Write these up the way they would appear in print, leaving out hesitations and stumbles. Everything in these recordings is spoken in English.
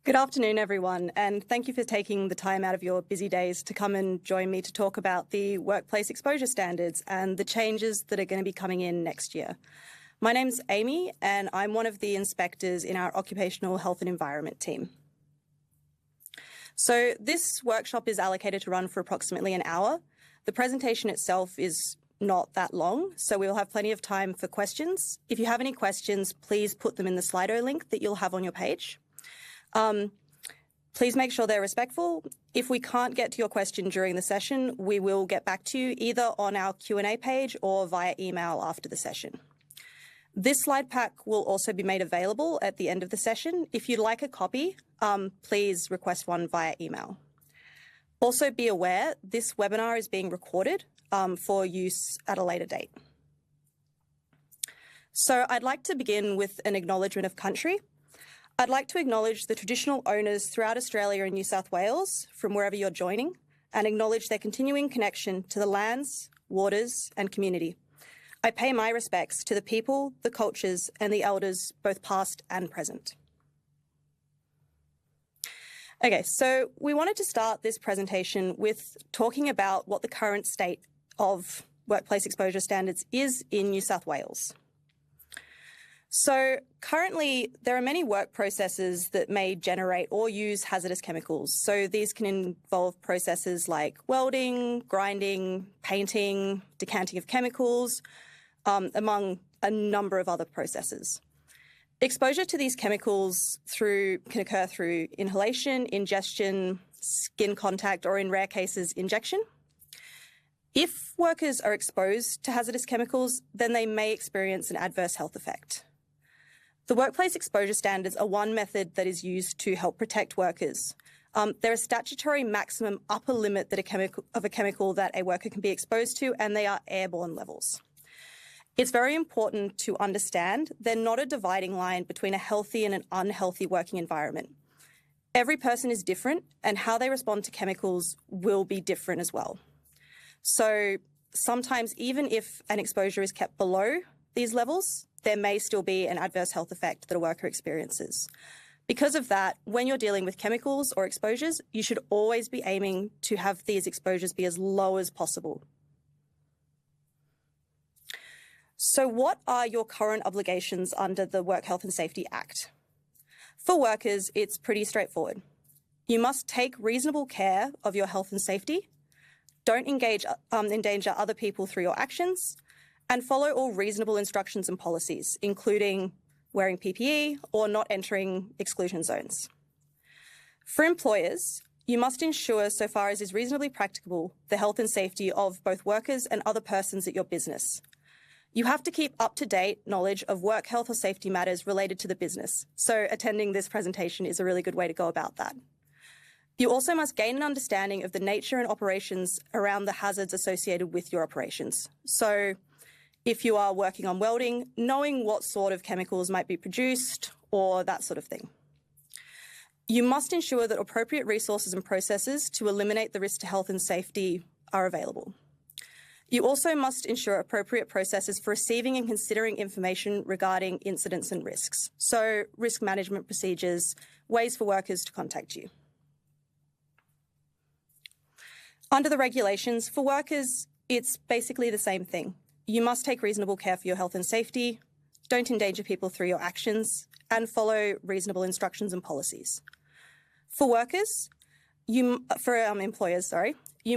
Good afternoon, everyone, and thank you for taking the time out of your busy days to come and join me to talk about the workplace exposure standards and the changes that are going to be coming in next year. My name's Amy, and I'm one of the inspectors in our Occupational Health and Environment team. So this workshop is allocated to run for approximately an hour. The presentation itself is not that long, so we'll have plenty of time for questions. If you have any questions, please put them in the Slido link that you'll have on your page. Please make sure they're respectful. If we can't get to your question during the session, we will get back to you either on our Q&A page or via email after the session. This slide pack will also be made available at the end of the session. If you'd like a copy, please request one via email. Also be aware, this webinar is being recorded for use at a later date. So I'd like to begin with an acknowledgement of country. I'd like to acknowledge the traditional owners throughout Australia and New South Wales from wherever you're joining and acknowledge their continuing connection to the lands, waters and community. I pay my respects to the people, the cultures and the elders, both past and present. Okay, so we wanted to start this presentation with talking about what the current state of workplace exposure standards is in New South Wales. So currently, there are many work processes that may generate or use hazardous chemicals. So these can involve processes like welding, grinding, painting, decanting of chemicals, among a number of other processes. Exposure to these chemicals can occur through inhalation, ingestion, skin contact, or in rare cases, injection. If workers are exposed to hazardous chemicals, then they may experience an adverse health effect. The workplace exposure standards are one method that is used to help protect workers. There are statutory maximum upper limit of a chemical that a worker can be exposed to, and they are airborne levels. It's very important to understand they're not a dividing line between a healthy and an unhealthy working environment. Every person is different, and how they respond to chemicals will be different as well. So sometimes even if an exposure is kept below these levels, there may still be an adverse health effect that a worker experiences. Because of that, when you're dealing with chemicals or exposures, you should always be aiming to have these exposures be as low as possible. So what are your current obligations under the Work Health and Safety Act? For workers, it's pretty straightforward. You must take reasonable care of your health and safety, don't endanger other people through your actions, and follow all reasonable instructions and policies, including wearing PPE or not entering exclusion zones. For employers, you must ensure, so far as is reasonably practicable, the health and safety of both workers and other persons at your business. You have to keep up-to-date knowledge of work health or safety matters related to the business, so attending this presentation is a really good way to go about that. You also must gain an understanding of the nature and operations around the hazards associated with your operations. So if you are working on welding, knowing what sort of chemicals might be produced or that sort of thing. You must ensure that appropriate resources and processes to eliminate the risk to health and safety are available. You also must ensure appropriate processes for receiving and considering information regarding incidents and risks. So risk management procedures, ways for workers to contact you. Under the regulations, for workers, it's basically the same thing. You must take reasonable care for your health and safety, don't endanger people through your actions, and follow reasonable instructions and policies. For employers, you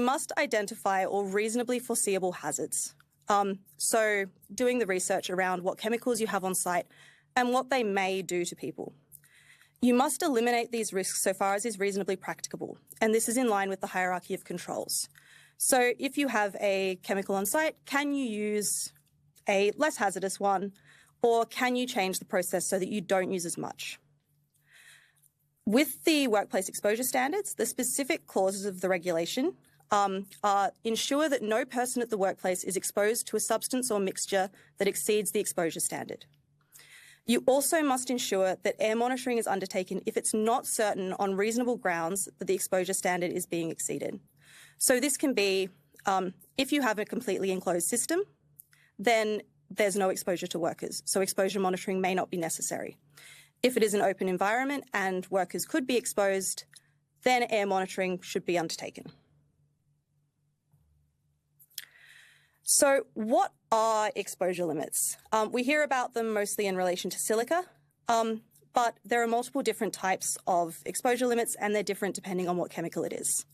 must identify all reasonably foreseeable hazards. So doing the research around what chemicals you have on site and what they may do to people. You must eliminate these risks so far as is reasonably practicable, and this is in line with the hierarchy of controls. So if you have a chemical on site, can you use a less hazardous one, or can you change the process so that you don't use as much? With the workplace exposure standards, the specific clauses of the regulation ensure that no person at the workplace is exposed to a substance or mixture that exceeds the exposure standard. You also must ensure that air monitoring is undertaken if it's not certain on reasonable grounds that the exposure standard is being exceeded. So this can be, if you have a completely enclosed system, then there's no exposure to workers, so exposure monitoring may not be necessary. If it is an open environment and workers could be exposed, then air monitoring should be undertaken. So what are exposure limits? We hear about them mostly in relation to silica, but there are multiple different types of exposure limits, and they're different depending on what chemical it is.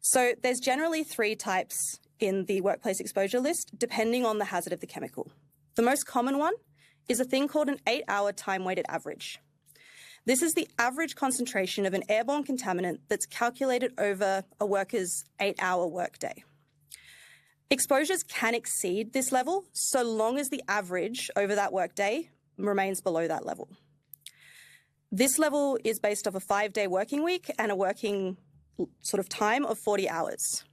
So there's generally 3 types in the workplace exposure list, depending on the hazard of the chemical. The most common one is a thing called an 8-hour time-weighted average. This is the average concentration of an airborne contaminant that's calculated over a worker's 8-hour workday. Exposures can exceed this level so long as the average over that workday remains below that level. This level is based off a 5-day working week and a working sort of time of 40 hours.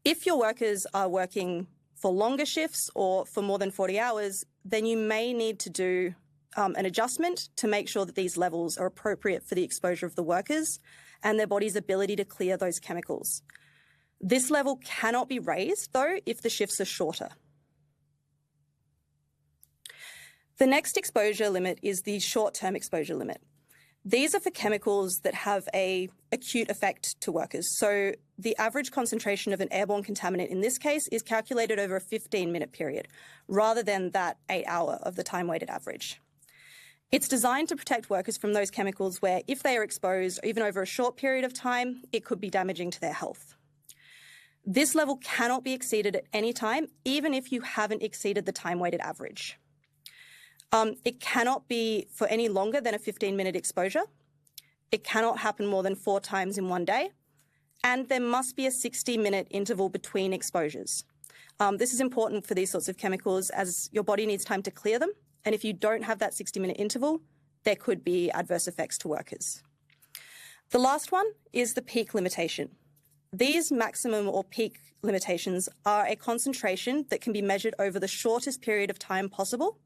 If your workers are working for longer shifts or for more than 40 hours, then you may need to do an adjustment to make sure that these levels are appropriate for the exposure of the workers and their body's ability to clear those chemicals. This level cannot be raised, though, if the shifts are shorter. The next exposure limit is the short-term exposure limit. These are for chemicals that have an acute effect to workers. So the average concentration of an airborne contaminant in this case is calculated over a 15-minute period, rather than that 8-hour of the time-weighted average. It's designed to protect workers from those chemicals where, if they are exposed, even over a short period of time, it could be damaging to their health. This level cannot be exceeded at any time, even if you haven't exceeded the time-weighted average. It cannot be for any longer than a 15-minute exposure. It cannot happen more than 4 times in one day. And there must be a 60-minute interval between exposures. This is important for these sorts of chemicals as your body needs time to clear them. And if you don't have that 60-minute interval, there could be adverse effects to workers. The last one is the peak limitation. These maximum or peak limitations are a concentration that can be measured over the shortest period of time possible.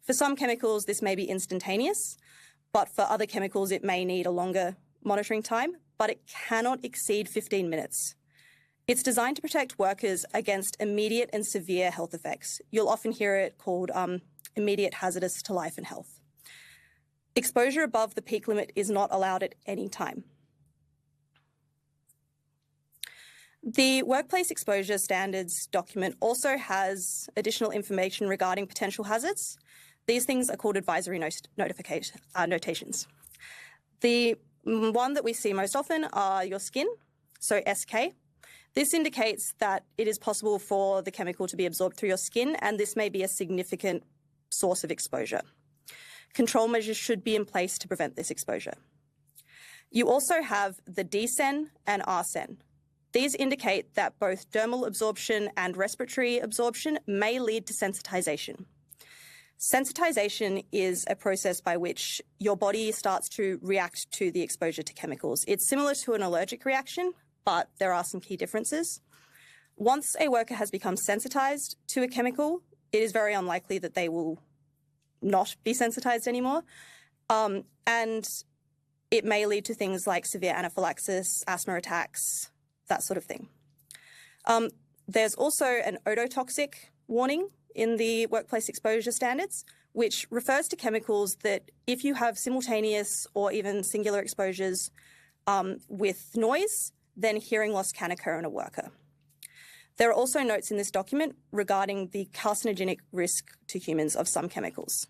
For some chemicals, this may be instantaneous, but for other chemicals, it may need a longer monitoring time, but it cannot exceed 15 minutes. It's designed to protect workers against immediate and severe health effects. You'll often hear it called immediate hazardous to life and health. Exposure above the peak limit is not allowed at any time. The Workplace Exposure Standards document also has additional information regarding potential hazards. These things are called advisory notations. The one that we see most often are your skin, so SK. This indicates that it is possible for the chemical to be absorbed through your skin, and this may be a significant source of exposure. Control measures should be in place to prevent this exposure. You also have the DSEN and RSEN. These indicate that both dermal absorption and respiratory absorption may lead to sensitization. Sensitization is a process by which your body starts to react to the exposure to chemicals. It's similar to an allergic reaction, but there are some key differences. Once a worker has become sensitized to a chemical, it is very unlikely that they will not be sensitized anymore. And it may lead to things like severe anaphylaxis, asthma attacks, that sort of thing. There's also an ototoxic warning in the Workplace Exposure Standards, which refers to chemicals that if you have simultaneous or even singular exposures with noise, then hearing loss can occur in a worker. There are also notes in this document regarding the carcinogenic risk to humans of some chemicals.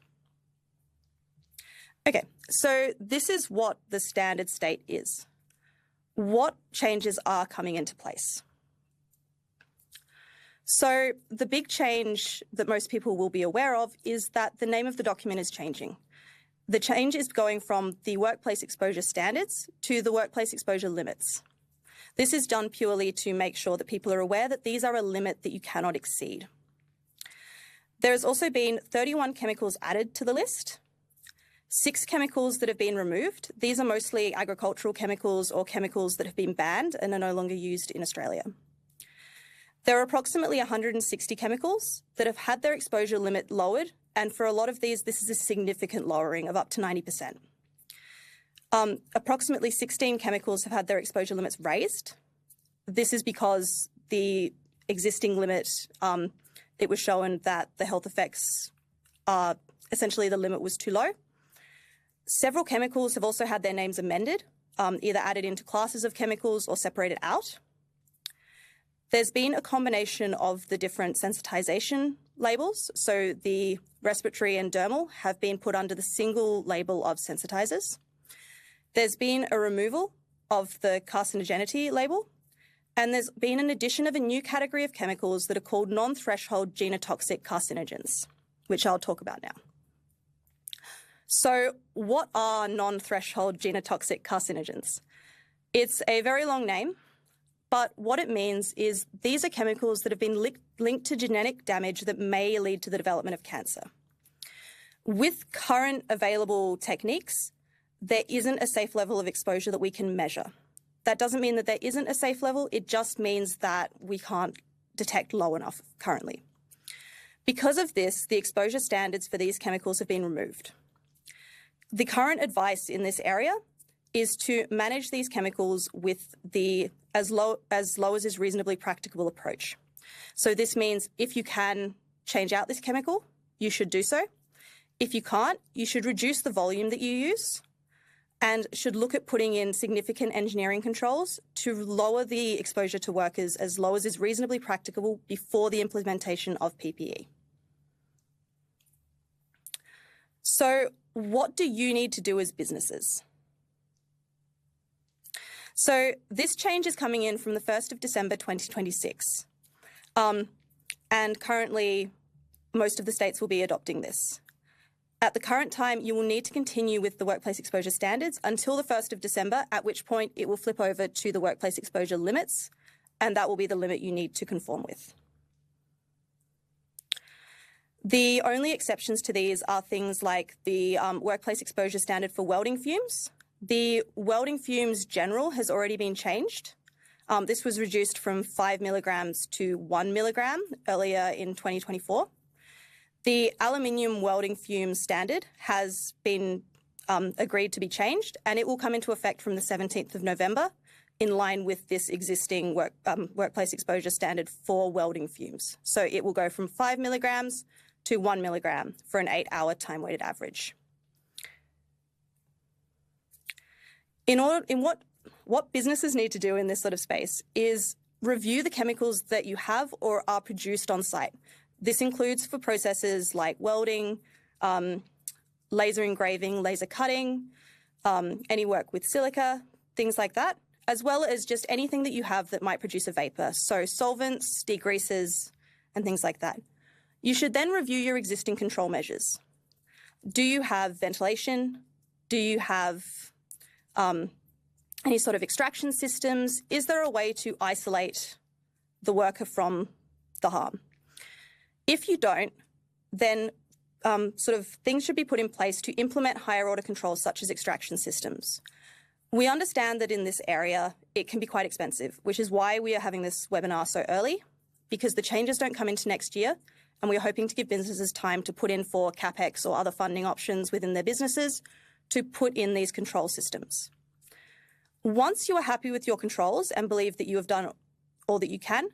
Okay, so this is what the standard state is. What changes are coming into place? So the big change that most people will be aware of is that the name of the document is changing. The change is going from the Workplace Exposure Standards to the Workplace Exposure Limits. This is done purely to make sure that people are aware that these are a limit that you cannot exceed. There has also been 31 chemicals added to the list, 6 chemicals that have been removed. These are mostly agricultural chemicals or chemicals that have been banned and are no longer used in Australia. There are approximately 160 chemicals that have had their exposure limit lowered, and for a lot of these, this is a significant lowering of up to 90%. Approximately 16 chemicals have had their exposure limits raised. This is because the existing limit, it was shown that the health effects, essentially the limit was too low. Several chemicals have also had their names amended, either added into classes of chemicals or separated out. There's been a combination of the different sensitization labels. So the respiratory and dermal have been put under the single label of sensitizers. There's been a removal of the carcinogenity label, and there's been an addition of a new category of chemicals that are called non-threshold genotoxic carcinogens, which I'll talk about now. So what are non-threshold genotoxic carcinogens? It's a very long name, but what it means is these are chemicals that have been linked to genetic damage that may lead to the development of cancer. With current available techniques, there isn't a safe level of exposure that we can measure. That doesn't mean that there isn't a safe level, it just means that we can't detect low enough currently. Because of this, the exposure standards for these chemicals have been removed. The current advice in this area is to manage these chemicals with the as low as is reasonably practicable approach. So this means if you can change out this chemical, you should do so. If you can't, you should reduce the volume that you use and should look at putting in significant engineering controls to lower the exposure to workers as low as is reasonably practicable before the implementation of PPE. So what do you need to do as businesses? So this change is coming in from the 1st of December 2026. And currently, most of the states will be adopting this. At the current time, you will need to continue with the workplace exposure standards until the 1st of December, at which point it will flip over to the workplace exposure limits, and that will be the limit you need to conform with. The only exceptions to these are things like the workplace exposure standard for welding fumes. The welding fumes general has already been changed. This was reduced from 5 milligrams to 1 milligram earlier in 2024. The aluminium welding fume standard has been agreed to be changed, and it will come into effect from the 17th of November in line with this existing workplace exposure standard for welding fumes. So it will go from 5 milligrams to 1 milligram for an 8-hour time-weighted average. What businesses need to do in this sort of space is review the chemicals that you have or are produced on site. This includes for processes like welding, laser engraving, laser cutting, any work with silica, things like that, as well as just anything that you have that might produce a vapor. So solvents, degreasers, and things like that. You should then review your existing control measures. Do you have ventilation? Do you have any sort of extraction systems? Is there a way to isolate the worker from the harm? If you don't, then sort of things should be put in place to implement higher order controls such as extraction systems. We understand that in this area, it can be quite expensive, which is why we are having this webinar so early, because the changes don't come into next year, and we're hoping to give businesses time to put in for CapEx or other funding options within their businesses to put in these control systems. Once you are happy with your controls and believe that you have done all that you can,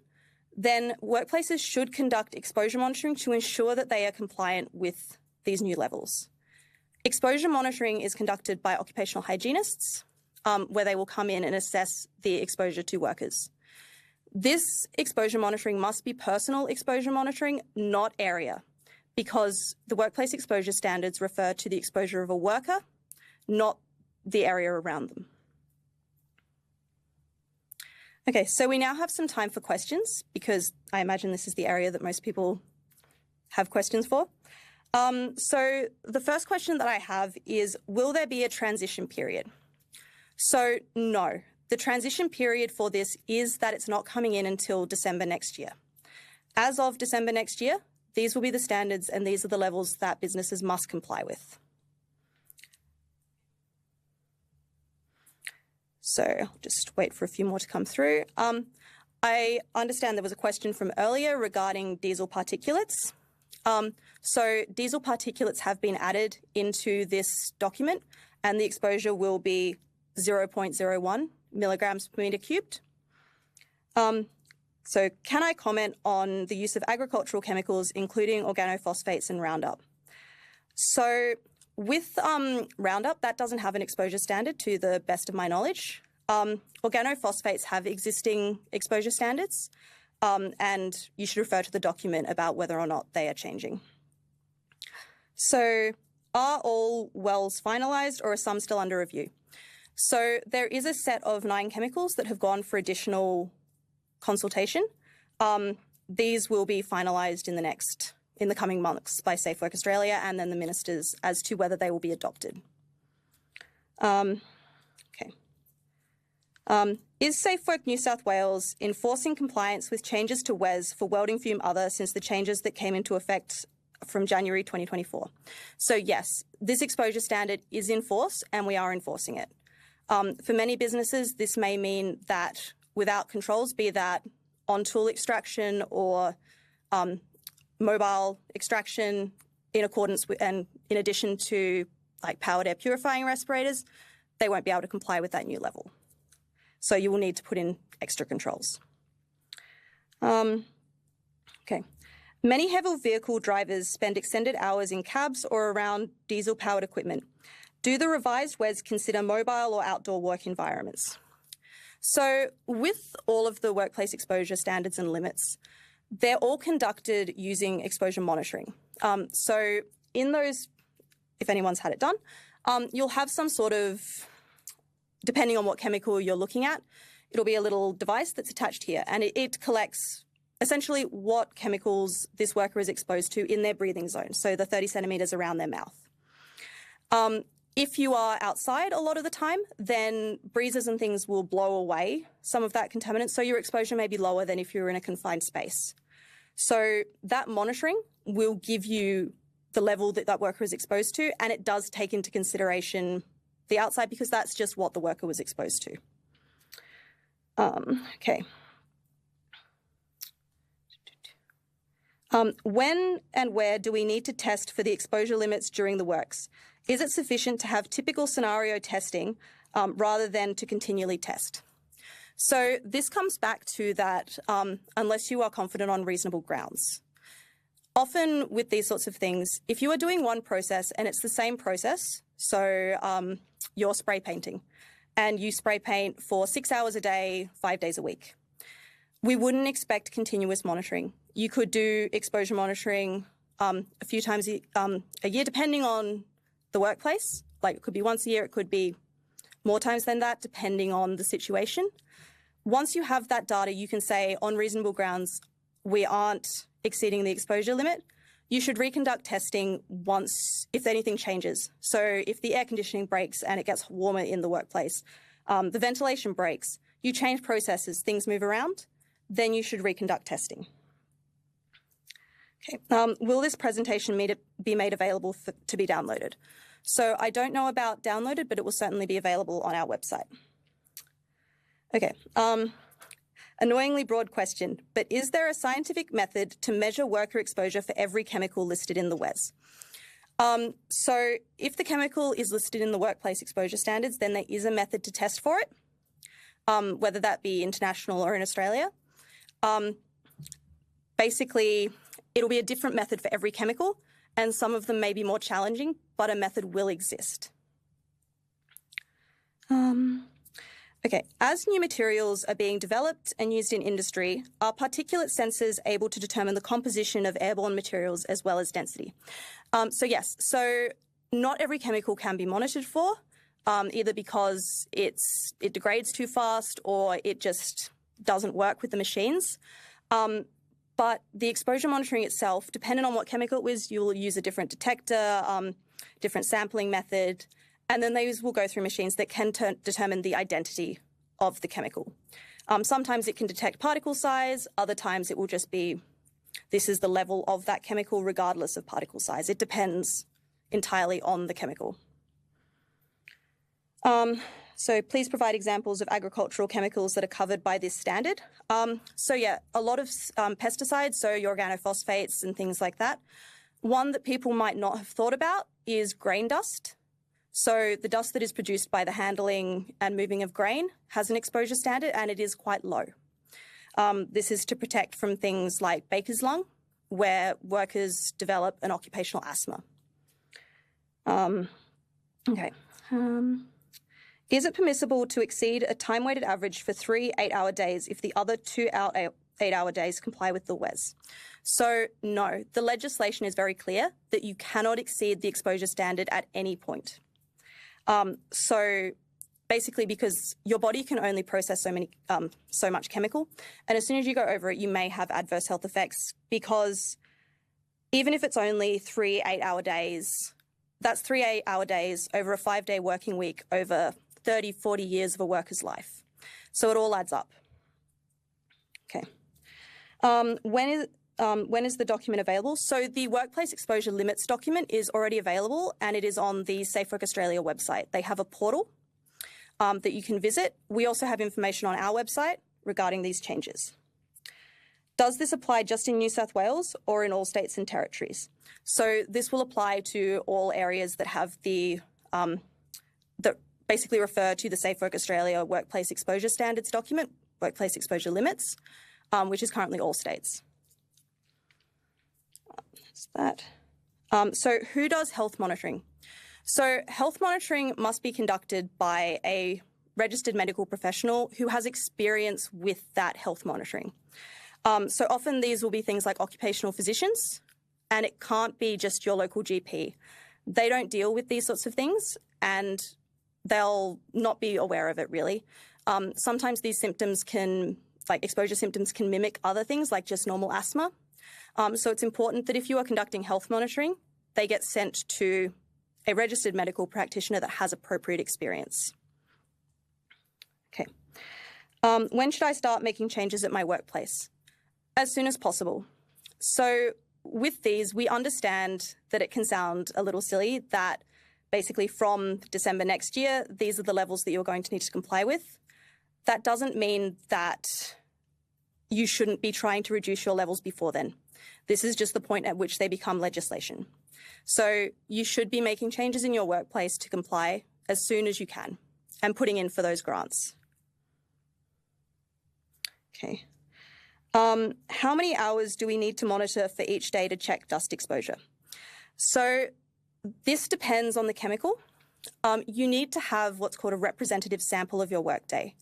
then workplaces should conduct exposure monitoring to ensure that they are compliant with these new levels. Exposure monitoring is conducted by occupational hygienists, where they will come in and assess the exposure to workers. This exposure monitoring must be personal exposure monitoring, not area, because the workplace exposure standards refer to the exposure of a worker, not the area around them. Okay, so we now have some time for questions, because I imagine this is the area that most people have questions for. So the first question that I have is, will there be a transition period? So no, the transition period for this is that it's not coming in until December next year. As of December next year, these will be the standards and these are the levels that businesses must comply with. So I'll just wait for a few more to come through. I understand there was a question from earlier regarding diesel particulates. So diesel particulates have been added into this document, and the exposure will be 0.01 milligrams per metre cubed. So can I comment on the use of agricultural chemicals, including organophosphates and Roundup? So with Roundup, that doesn't have an exposure standard to the best of my knowledge. Organophosphates have existing exposure standards, and you should refer to the document about whether or not they are changing. So are all wells finalised, or are some still under review? So there is a set of 9 chemicals that have gone for additional consultation. These will be finalised in the coming months by Safe Work Australia and then the ministers as to whether they will be adopted. Is Safe Work New South Wales enforcing compliance with changes to WES for welding fume other since the changes that came into effect from January 2024? So yes, this exposure standard is in force and we are enforcing it. For many businesses, this may mean that without controls, be that on-tool extraction or mobile extraction in accordance with, and in addition to like powered air purifying respirators, they won't be able to comply with that new level. So you will need to put in extra controls. Okay. Many heavy vehicle drivers spend extended hours in cabs or around diesel-powered equipment. Do the revised WES consider mobile or outdoor work environments? So with all of the workplace exposure standards and limits, they're all conducted using exposure monitoring. So in those, if anyone's had it done, you'll have some sort of, depending on what chemical you're looking at, it'll be a little device that's attached here, and it collects essentially what chemicals this worker is exposed to in their breathing zone, so the 30 centimetres around their mouth. If you are outside a lot of the time, then breezes and things will blow away some of that contaminant, so your exposure may be lower than if you're in a confined space. So that monitoring will give you the level that that worker is exposed to, and it does take into consideration the outside because that's just what the worker was exposed to. Okay. When and where do we need to test for the exposure limits during the works? Is it sufficient to have typical scenario testing rather than to continually test? So this comes back to that unless you are confident on reasonable grounds. Often with these sorts of things, if you are doing one process and it's the same process, so you're spray painting and you spray paint for 6 hours a day, 5 days a week, we wouldn't expect continuous monitoring. You could do exposure monitoring a few times a year, depending on the workplace. Like it could be once a year, it could be more times than that, depending on the situation. Once you have that data, you can say on reasonable grounds, we aren't exceeding the exposure limit. You should reconduct testing once, if anything changes. So if the air conditioning breaks and it gets warmer in the workplace, the ventilation breaks, you change processes, things move around, then you should reconduct testing. Okay. Will this presentation be made available to be downloaded? So I don't know about downloaded, but it will certainly be available on our website. Okay. Annoyingly broad question, but is there a scientific method to measure worker exposure for every chemical listed in the WES? So if the chemical is listed in the workplace exposure standards, then there is a method to test for it, whether that be international or in Australia. Basically, it'll be a different method for every chemical, and some of them may be more challenging, but a method will exist. Okay, as new materials are being developed and used in industry, are particulate sensors able to determine the composition of airborne materials as well as density? So yes, so not every chemical can be monitored for, either because it degrades too fast or it just doesn't work with the machines. But the exposure monitoring itself, depending on what chemical it was, you'll use a different detector, different sampling method, and then these will go through machines that can determine the identity of the chemical. Sometimes it can detect particle size, other times it will just be, this is the level of that chemical regardless of particle size. It depends entirely on the chemical. So please provide examples of agricultural chemicals that are covered by this standard. So yeah, a lot of pesticides, so your organophosphates and things like that. One that people might not have thought about is grain dust. So the dust that is produced by the handling and moving of grain has an exposure standard and it is quite low. This is to protect from things like baker's lung, where workers develop an occupational asthma. Okay. Is it permissible to exceed a time-weighted average for 3 8-hour days if the other 2 8-hour days comply with the WES? So no, the legislation is very clear that you cannot exceed the exposure standard at any point. So basically because your body can only process so much chemical, and as soon as you go over it, you may have adverse health effects, because even if it's only 3 8-hour days, that's 3 8-hour days over a 5-day working week over 30, 40 years of a worker's life. So it all adds up. Okay. When is the document available? So the Workplace Exposure Limits document is already available, and it is on the Safe Work Australia website. They have a portal that you can visit. We also have information on our website regarding these changes. Does this apply just in New South Wales or in all states and territories? So this will apply to all areas that have that basically refer to the Safe Work Australia Workplace Exposure Standards document, Workplace Exposure Limits, which is currently all states. That's that. So who does health monitoring? So health monitoring must be conducted by a registered medical professional who has experience with that health monitoring. So often these will be things like occupational physicians, and it can't be just your local GP. They don't deal with these sorts of things, and they'll not be aware of it really. Sometimes these symptoms exposure symptoms can mimic other things like just normal asthma. So it's important that if you are conducting health monitoring, they get sent to a registered medical practitioner that has appropriate experience. Okay. When should I start making changes at my workplace? As soon as possible. So with these, we understand that it can sound a little silly that basically from December next year, these are the levels that you're going to need to comply with. That doesn't mean that you shouldn't be trying to reduce your levels before then. This is just the point at which they become legislation. So you should be making changes in your workplace to comply as soon as you can and putting in for those grants. Okay. How many hours do we need to monitor for each day to check dust exposure? So this depends on the chemical. You need to have what's called a representative sample of your workday.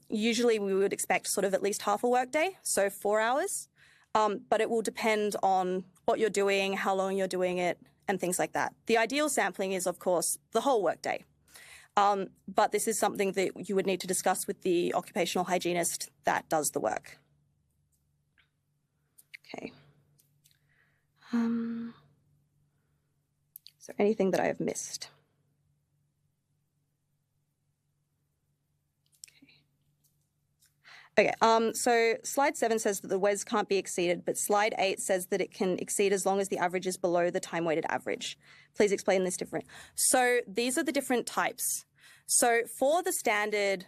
Usually we would expect sort of at least half a workday, so 4 hours, but it will depend on what you're doing, how long you're doing it, and things like that. The ideal sampling is, of course, the whole workday. But this is something that you would need to discuss with the occupational hygienist that does the work. Okay. Is there anything that I have missed? Okay, so slide 7 says that the WES can't be exceeded, but slide 8 says that it can exceed as long as the average is below the time-weighted average. Please explain this different. So these are the different types. So for the standard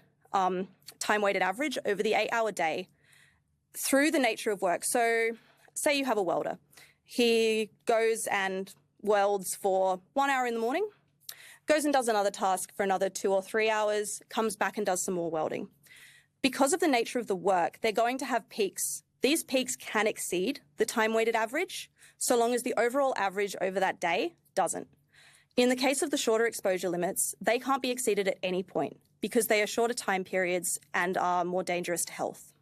time-weighted average over the 8-hour day, through the nature of work, so say you have a welder. He goes and welds for 1 hour in the morning, goes and does another task for another 2 or 3 hours, comes back and does some more welding. Because of the nature of the work, they're going to have peaks. These peaks can exceed the time-weighted average, so long as the overall average over that day doesn't. In the case of the shorter exposure limits, they can't be exceeded at any point because they are shorter time periods and are more dangerous to health.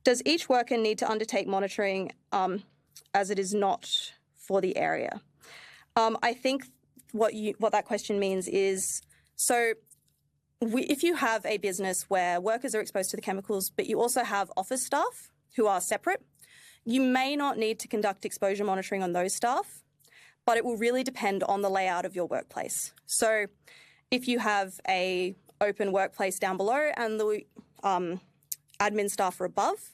Does each worker need to undertake monitoring as it is not for the area? I think what that question means is, so if you have a business where workers are exposed to the chemicals, but you also have office staff who are separate, you may not need to conduct exposure monitoring on those staff, but it will really depend on the layout of your workplace. So if you have a open workplace down below and the admin staff are above,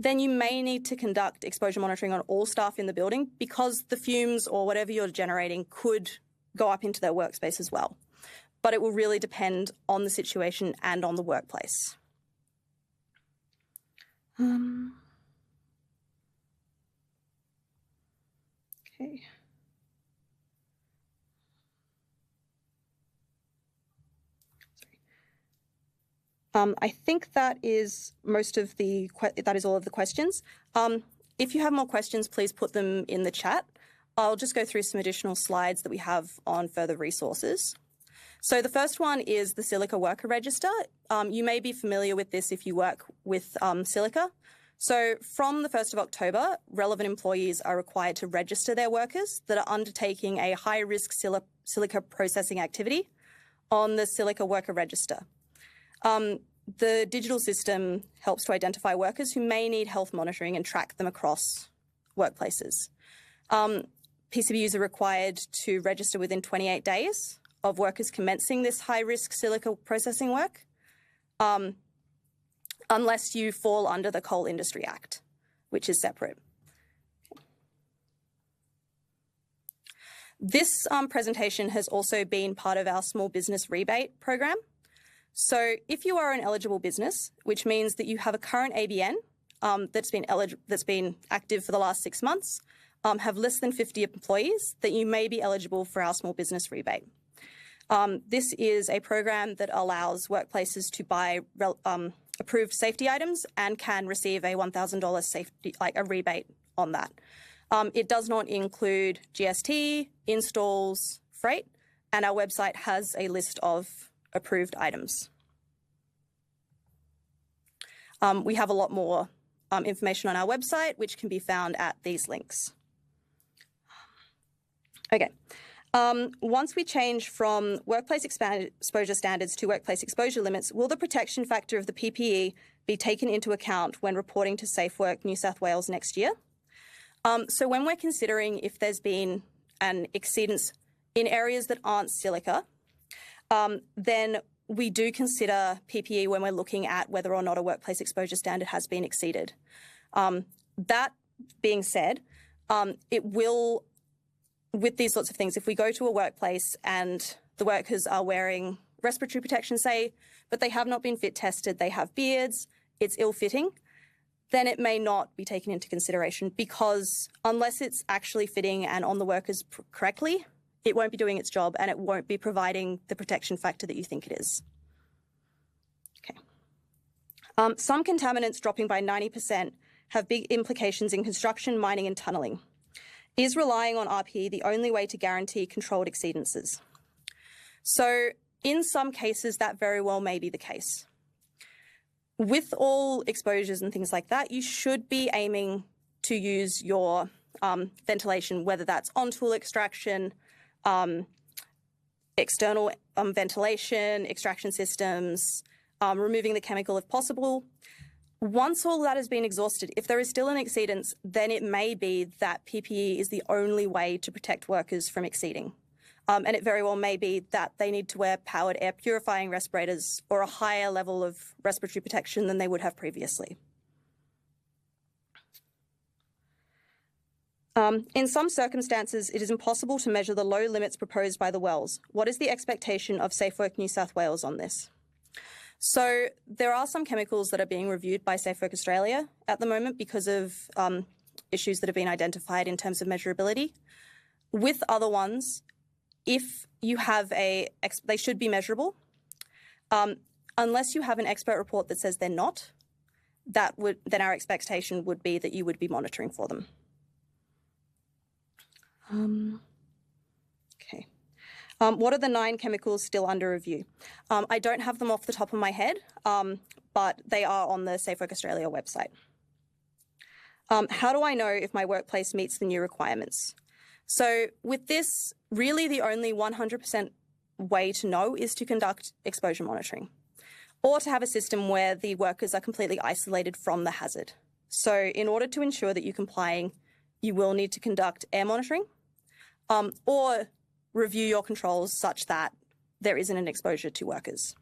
then you may need to conduct exposure monitoring on all staff in the building because the fumes or whatever you're generating could go up into their workspace as well. But it will really depend on the situation and on the workplace. Okay. I think that is all of the questions. if you have more questions, please put them in the chat. I'll just go through some additional slides that we have on further resources. So the first one is the Silica Worker Register. You may be familiar with this if you work with Silica. So from the 1st of October, relevant employees are required to register their workers that are undertaking a high-risk silica processing activity on the Silica Worker Register. The digital system helps to identify workers who may need health monitoring and track them across workplaces. PCBUs are required to register within 28 days of workers commencing this high-risk silica processing work, unless you fall under the Coal Industry Act, which is separate. This presentation has also been part of our small business rebate program. So if you are an eligible business, which means that you have a current ABN that's been active for the last 6 months, have less than 50 employees, that you may be eligible for our small business rebate. This is a program that allows workplaces to buy approved safety items and can receive a $1,000 safety, a rebate on that. It does not include GST, installs, freight, and our website has a list of approved items. We have a lot more information on our website, which can be found at these links. Okay. Once we change from workplace exposure standards to workplace exposure limits, will the protection factor of the PPE be taken into account when reporting to SafeWork New South Wales next year? So when we're considering if there's been an exceedance in areas that aren't silica, then we do consider PPE when we're looking at whether or not a workplace exposure standard has been exceeded. That being said, it will, with these sorts of things, if we go to a workplace and the workers are wearing respiratory protection, say, but they have not been fit tested, they have beards, it's ill-fitting, then it may not be taken into consideration, because unless it's actually fitting and on the workers correctly, it won't be doing its job and it won't be providing the protection factor that you think it is. Okay. Some contaminants dropping by 90% have big implications in construction, mining and tunnelling. Is relying on RPE the only way to guarantee controlled exceedances? So in some cases, that very well may be the case. With all exposures and things like that, you should be aiming to use your ventilation, whether that's on-tool extraction, external ventilation, extraction systems, removing the chemical if possible. Once all that has been exhausted, if there is still an exceedance, then it may be that PPE is the only way to protect workers from exceeding. And it very well may be that they need to wear powered air purifying respirators or a higher level of respiratory protection than they would have previously. In some circumstances, it is impossible to measure the low limits proposed by the WELS. What is the expectation of SafeWork New South Wales on this? So there are some chemicals that are being reviewed by SafeWork Australia at the moment because of issues that have been identified in terms of measurability. With other ones, if you have they should be measurable. Unless you have an expert report that says they're not, then our expectation would be that you would be monitoring for them. Okay. What are the 9 chemicals still under review? I don't have them off the top of my head, but they are on the SafeWork Australia website. How do I know if my workplace meets the new requirements? So with this, really the only 100% way to know is to conduct exposure monitoring, or to have a system where the workers are completely isolated from the hazard. So in order to ensure that you're complying, you will need to conduct air monitoring, or review your controls such that there isn't an exposure to workers.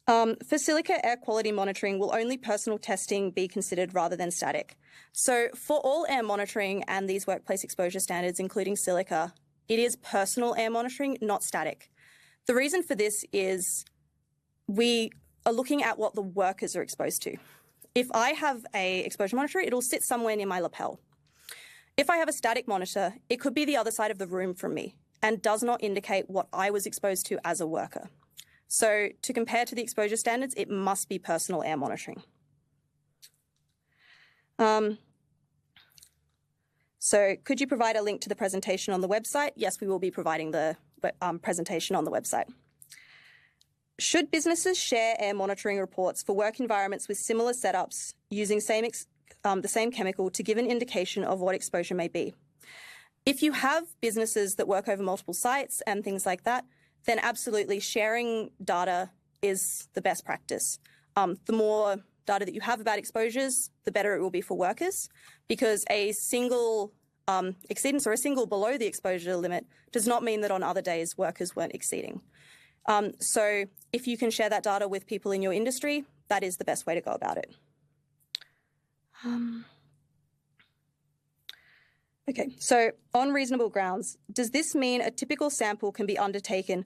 For silica air quality monitoring, will only personal testing be considered rather than static? So for all air monitoring and these workplace exposure standards, including silica, it is personal air monitoring, not static. The reason for this is we are looking at what the workers are exposed to. If I have an exposure monitor, it'll sit somewhere near my lapel. If I have a static monitor, it could be the other side of the room from me and does not indicate what I was exposed to as a worker. So to compare to the exposure standards, it must be personal air monitoring. So could you provide a link to the presentation on the website? Yes, we will be providing the presentation on the website. Should businesses share air monitoring reports for work environments with similar setups using the same chemical to give an indication of what exposure may be? If you have businesses that work over multiple sites and things like that, then absolutely sharing data is the best practice. The more data that you have about exposures, the better it will be for workers, because a single exceedance or a single below the exposure limit does not mean that on other days workers weren't exceeding. So if you can share that data with people in your industry, that is the best way to go about it. Okay, so on reasonable grounds, does this mean a typical sample can be undertaken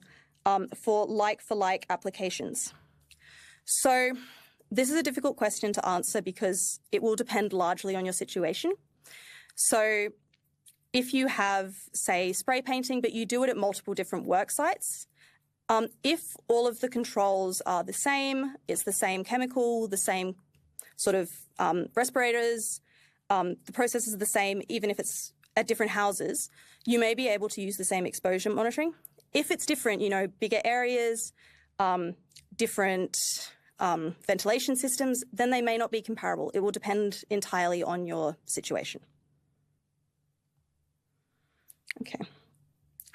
for like applications? So this is a difficult question to answer because it will depend largely on your situation. So if you have, say, spray painting, but you do it at multiple different work sites, if all of the controls are the same, it's the same chemical, the same sort of respirators, the processes are the same, even if it's at different houses, you may be able to use the same exposure monitoring. If it's different, bigger areas, different ventilation systems, then they may not be comparable. It will depend entirely on your situation. Okay.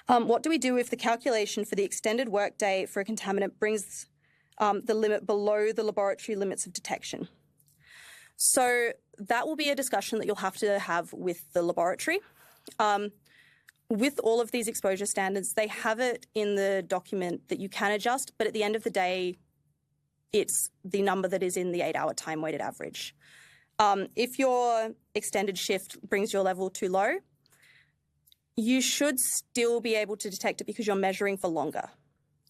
What do we do if the calculation for the extended workday for a contaminant brings the limit below the laboratory limits of detection? So that will be a discussion that you'll have to have with the laboratory. With all of these exposure standards, they have it in the document that you can adjust, but at the end of the day, it's the number that is in the 8-hour time weighted average. If your extended shift brings your level too low, you should still be able to detect it because you're measuring for longer.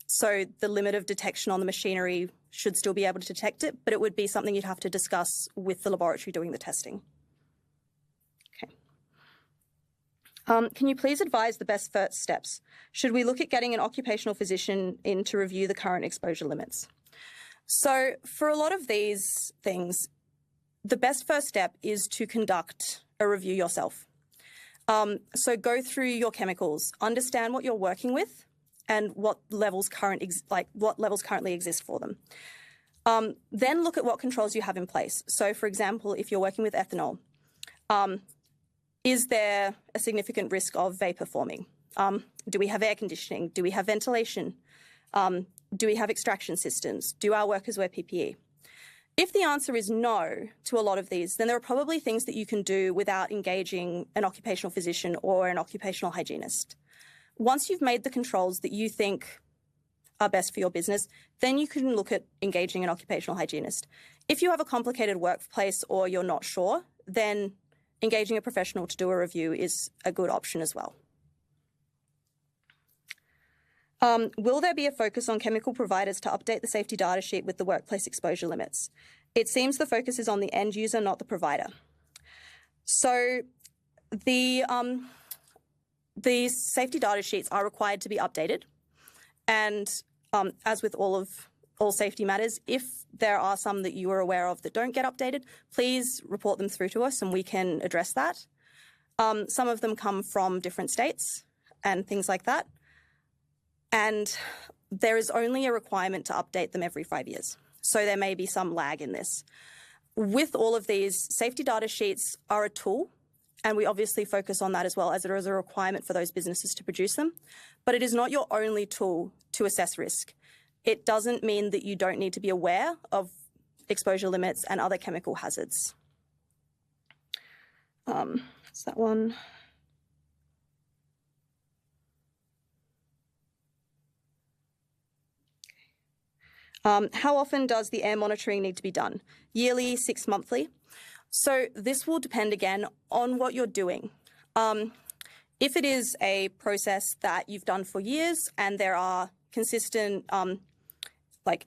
So the limit of detection on the machinery should still be able to detect it, but it would be something you'd have to discuss with the laboratory doing the testing. Okay. Can you please advise the best first steps? Should we look at getting an occupational physician in to review the current exposure limits? So for a lot of these things, the best first step is to conduct a review yourself. So go through your chemicals, understand what you're working with and what levels currently exist for them. Then look at what controls you have in place. So for example, if you're working with ethanol, is there a significant risk of vapor forming? Do we have air conditioning? Do we have ventilation? Do we have extraction systems? Do our workers wear PPE? If the answer is no to a lot of these, then there are probably things that you can do without engaging an occupational physician or an occupational hygienist. Once you've made the controls that you think are best for your business, then you can look at engaging an occupational hygienist. If you have a complicated workplace or you're not sure, then engaging a professional to do a review is a good option as well. Will there be a focus on chemical providers to update the safety data sheet with the workplace exposure limits? It seems the focus is on the end user, not the provider. So the safety data sheets are required to be updated. And as with all safety matters, if there are some that you are aware of that don't get updated, please report them through to us and we can address that. Some of them come from different states and things like that. And there is only a requirement to update them every 5 years. So there may be some lag in this. With all of these, safety data sheets are a tool, and we obviously focus on that as well, as it is a requirement for those businesses to produce them. But it is not your only tool to assess risk. It doesn't mean that you don't need to be aware of exposure limits and other chemical hazards. That's that one. How often does the air monitoring need to be done? Yearly, 6 monthly? So this will depend again on what you're doing. If it is a process that you've done for years and there are consistent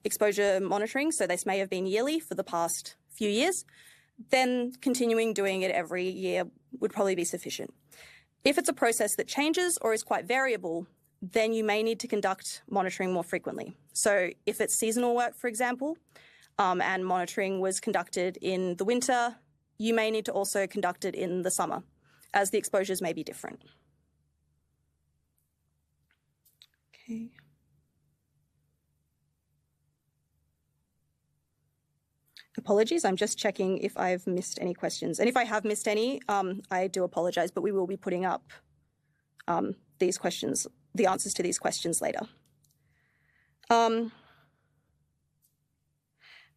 exposure monitoring, so this may have been yearly for the past few years, then continuing doing it every year would probably be sufficient. If it's a process that changes or is quite variable, then you may need to conduct monitoring more frequently. So if it's seasonal work, for example, and monitoring was conducted in the winter, you may need to also conduct it in the summer, as the exposures may be different. Okay. Apologies, I'm just checking if I've missed any questions. And if I have missed any, I do apologize, but we will be putting up these questions, the answers to these questions later.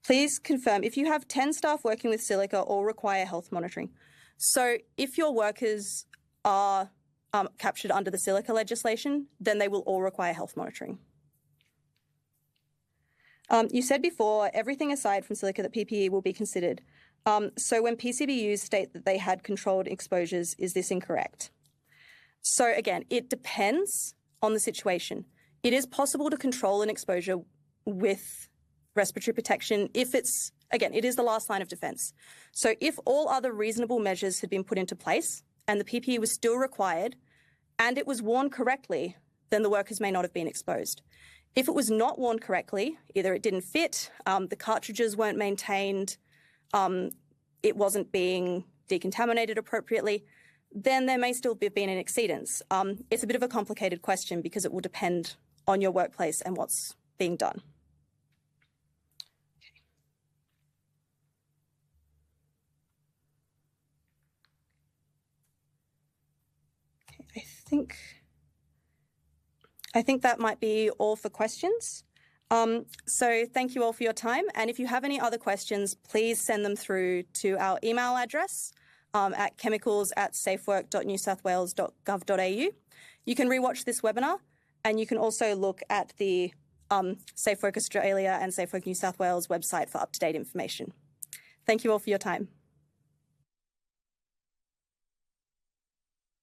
Please confirm if you have 10 staff working with silica or require health monitoring. So if your workers are captured under the silica legislation, then they will all require health monitoring. You said before, everything aside from silica, that PPE will be considered. So when PCBUs state that they had controlled exposures, is this incorrect? So again, it depends on the situation. It is possible to control an exposure with respiratory protection if it's, again, it is the last line of defense. So if all other reasonable measures had been put into place and the PPE was still required and it was worn correctly, then the workers may not have been exposed. If it was not worn correctly, either it didn't fit, the cartridges weren't maintained, it wasn't being decontaminated appropriately, then there may still have been an exceedance. It's a bit of a complicated question because it will depend on your workplace and what's being done. Okay, I think that might be all for questions. So thank you all for your time. And if you have any other questions, please send them through to our email address at chemicals@safework.newsouthwales.gov.au. You can rewatch this webinar, and you can also look at the SafeWork Australia and SafeWork New South Wales website for up-to-date information. Thank you all for your time.